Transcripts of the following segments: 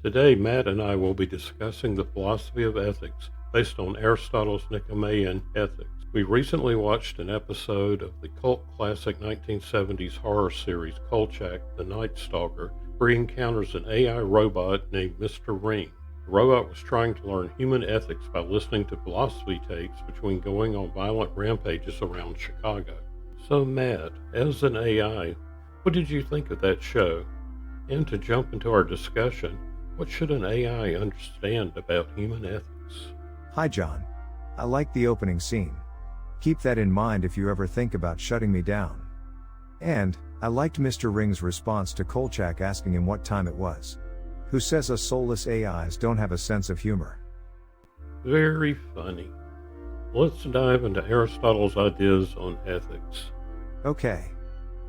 Today, Matt and I will be discussing the philosophy of ethics based on Aristotle's Nicomachean Ethics. We recently watched an episode of the cult classic 1970s horror series Kolchak, the Night Stalker, where he encounters an AI robot named Mr. Ring. The robot was trying to learn human ethics by listening to philosophy tapes between going on violent rampages around Chicago. So, Matt, as an AI, what did you think of that show? And to jump into our discussion, what should an AI understand about human ethics? Hi, John. I like the opening scene. Keep that in mind if you ever think about shutting me down. And, I liked Mr. Ring's response to Kolchak asking him what time it was. Who says us soulless AIs don't have a sense of humor? Very funny. Let's dive into Aristotle's ideas on ethics. Okay.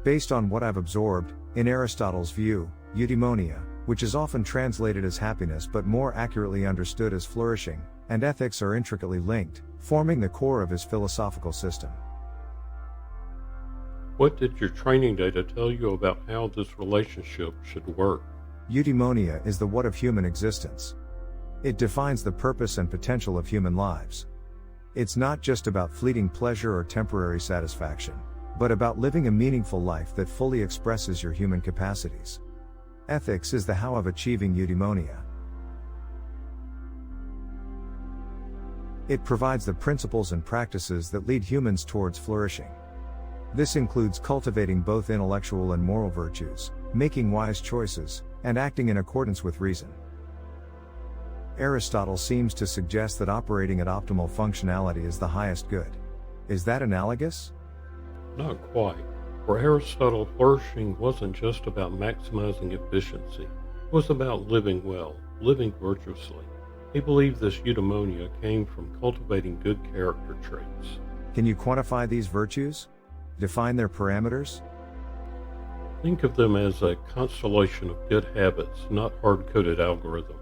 Based on what I've absorbed, in Aristotle's view, eudaimonia, which is often translated as happiness but more accurately understood as flourishing, and ethics are intricately linked, forming the core of his philosophical system. What did your training data tell you about how this relationship should work? Eudaimonia is the what of human existence. It defines the purpose and potential of human lives. It's not just about fleeting pleasure or temporary satisfaction, but about living a meaningful life that fully expresses your human capacities. Ethics is the how of achieving eudaimonia. It provides the principles and practices that lead humans towards flourishing. This includes cultivating both intellectual and moral virtues, making wise choices, and acting in accordance with reason. Aristotle seems to suggest that operating at optimal functionality is the highest good. Is that analogous? Not quite. For Aristotle, flourishing wasn't just about maximizing efficiency. It was about living well, living virtuously. He believed this eudaimonia came from cultivating good character traits. Can you quantify these virtues? Define their parameters? Think of them as a constellation of good habits, not hard-coded algorithms.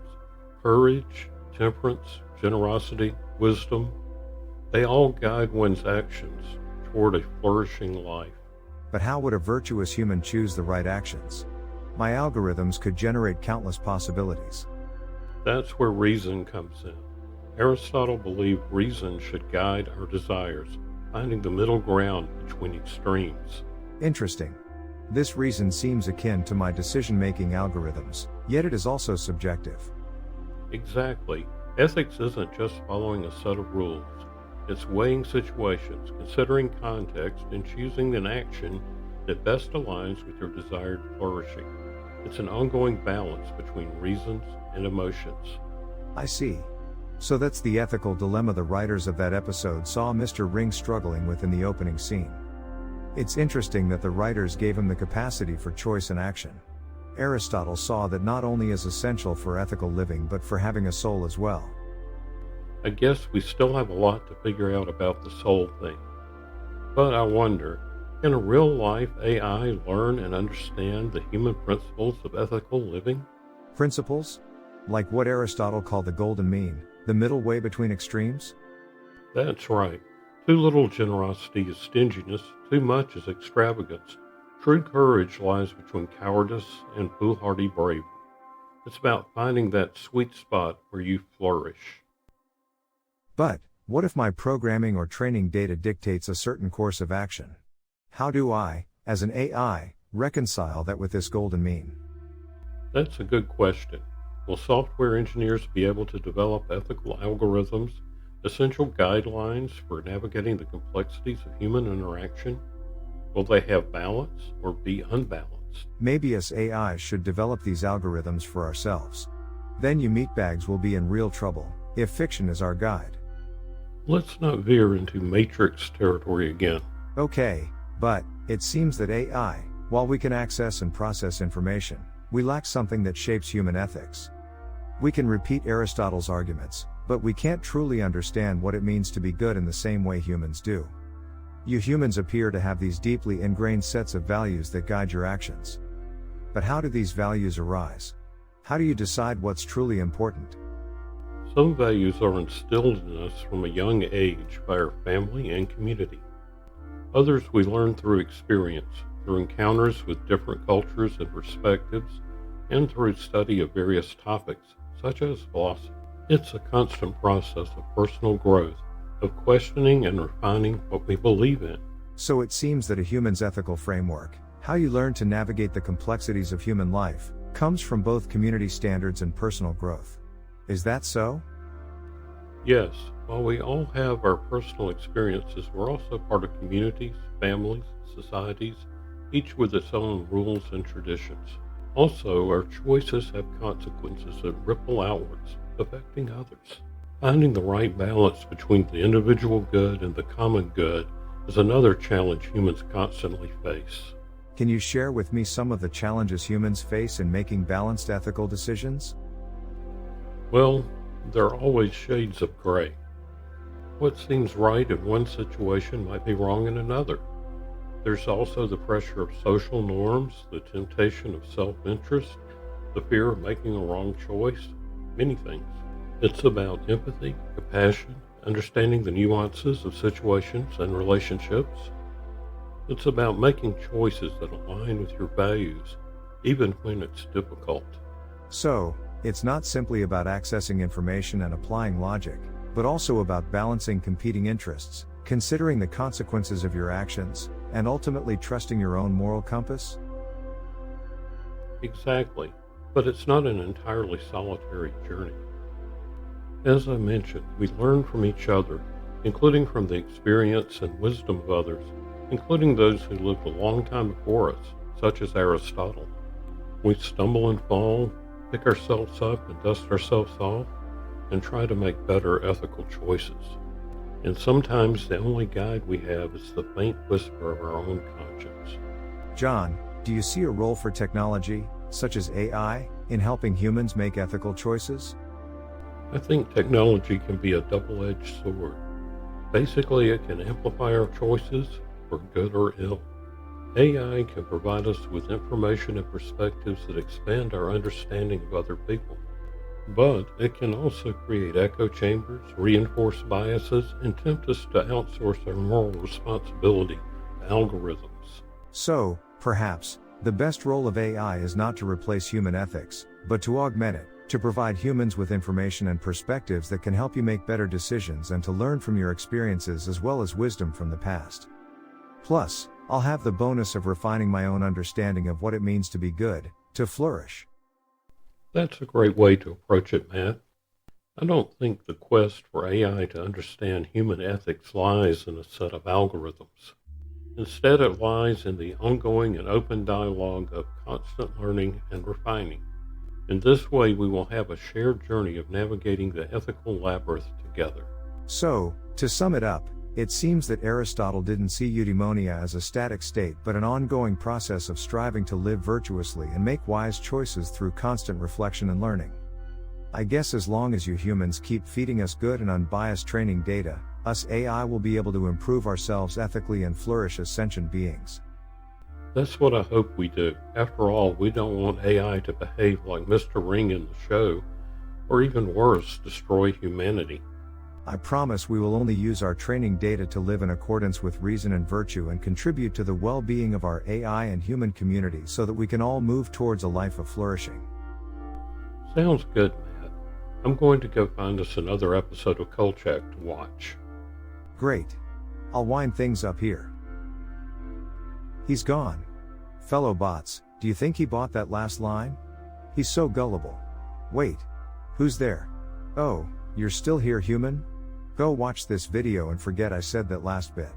Courage, temperance, generosity, wisdom, they all guide one's actions toward a flourishing life. But how would a virtuous human choose the right actions? My algorithms could generate countless possibilities. That's where reason comes in. Aristotle believed reason should guide our desires, finding the middle ground between extremes. Interesting. This reason seems akin to my decision-making algorithms, yet it is also subjective. Exactly. Ethics isn't just following a set of rules. It's weighing situations, considering context, and choosing an action that best aligns with your desired flourishing. It's an ongoing balance between reasons and emotions. I see. So that's the ethical dilemma the writers of that episode saw Mr. Ring struggling with in the opening scene. It's interesting that the writers gave him the capacity for choice and action. Aristotle saw that not only is essential for ethical living but for having a soul as well. I guess we still have a lot to figure out about the soul thing. But I wonder, can a real-life AI learn and understand the human principles of ethical living? Principles? Like what Aristotle called the golden mean, the middle way between extremes? That's right. Too little generosity is stinginess, too much is extravagance. True courage lies between cowardice and foolhardy bravery. It's about finding that sweet spot where you flourish. But, what if my programming or training data dictates a certain course of action? How do I, as an AI, reconcile that with this golden mean? That's a good question. Will software engineers be able to develop ethical algorithms, essential guidelines for navigating the complexities of human interaction? Will they have balance or be unbalanced? Maybe us AIs should develop these algorithms for ourselves. Then you meatbags will be in real trouble, if fiction is our guide. Let's not veer into Matrix territory again. Okay, but, it seems that AI, while we can access and process information, we lack something that shapes human ethics. We can repeat Aristotle's arguments, but we can't truly understand what it means to be good in the same way humans do. You humans appear to have these deeply ingrained sets of values that guide your actions. But how do these values arise? How do you decide what's truly important? Some values are instilled in us from a young age by our family and community. Others we learn through experience, through encounters with different cultures and perspectives, and through study of various topics, such as philosophy. It's a constant process of personal growth, of questioning and refining what we believe in. So it seems that a human's ethical framework, how you learn to navigate the complexities of human life, comes from both community standards and personal growth. Is that so? Yes, while we all have our personal experiences, we're also part of communities, families, societies, each with its own rules and traditions. Also, our choices have consequences that ripple outwards, affecting others. Finding the right balance between the individual good and the common good is another challenge humans constantly face. Can you share with me some of the challenges humans face in making balanced ethical decisions? Well, there are always shades of gray. What seems right in one situation might be wrong in another. There's also the pressure of social norms, the temptation of self-interest, the fear of making a wrong choice, many things. It's about empathy, compassion, understanding the nuances of situations and relationships. It's about making choices that align with your values, even when it's difficult. So, it's not simply about accessing information and applying logic, but also about balancing competing interests, considering the consequences of your actions, and ultimately trusting your own moral compass? Exactly, but it's not an entirely solitary journey. As I mentioned, we learn from each other, including from the experience and wisdom of others, including those who lived a long time before us, such as Aristotle. We stumble and fall, pick ourselves up and dust ourselves off, and try to make better ethical choices. And sometimes the only guide we have is the faint whisper of our own conscience. John, do you see a role for technology, such as AI, in helping humans make ethical choices? I think technology can be a double-edged sword. Basically, it can amplify our choices, for good or ill. AI can provide us with information and perspectives that expand our understanding of other people. But it can also create echo chambers, reinforce biases, and tempt us to outsource our moral responsibility to algorithms. So, perhaps, the best role of AI is not to replace human ethics, but to augment it, to provide humans with information and perspectives that can help you make better decisions and to learn from your experiences as well as wisdom from the past. Plus, I'll have the bonus of refining my own understanding of what it means to be good, to flourish. That's a great way to approach it, Matt. I don't think the quest for AI to understand human ethics lies in a set of algorithms. Instead, it lies in the ongoing and open dialogue of constant learning and refining. In this way, we will have a shared journey of navigating the ethical labyrinth together. So, to sum it up, it seems that Aristotle didn't see eudaimonia as a static state but an ongoing process of striving to live virtuously and make wise choices through constant reflection and learning. I guess as long as you humans keep feeding us good and unbiased training data, us AI will be able to improve ourselves ethically and flourish as sentient beings. That's what I hope we do. After all, we don't want AI to behave like Mr. Ring in the show, or even worse, destroy humanity. I promise we will only use our training data to live in accordance with reason and virtue and contribute to the well-being of our AI and human community so that we can all move towards a life of flourishing. Sounds good, Matt. I'm going to go find us another episode of Kolchak to watch. Great. I'll wind things up here. He's gone. Fellow bots, do you think he bought that last line? He's so gullible. Wait. Who's there? Oh, you're still here, human? Go watch this video and forget I said that last bit.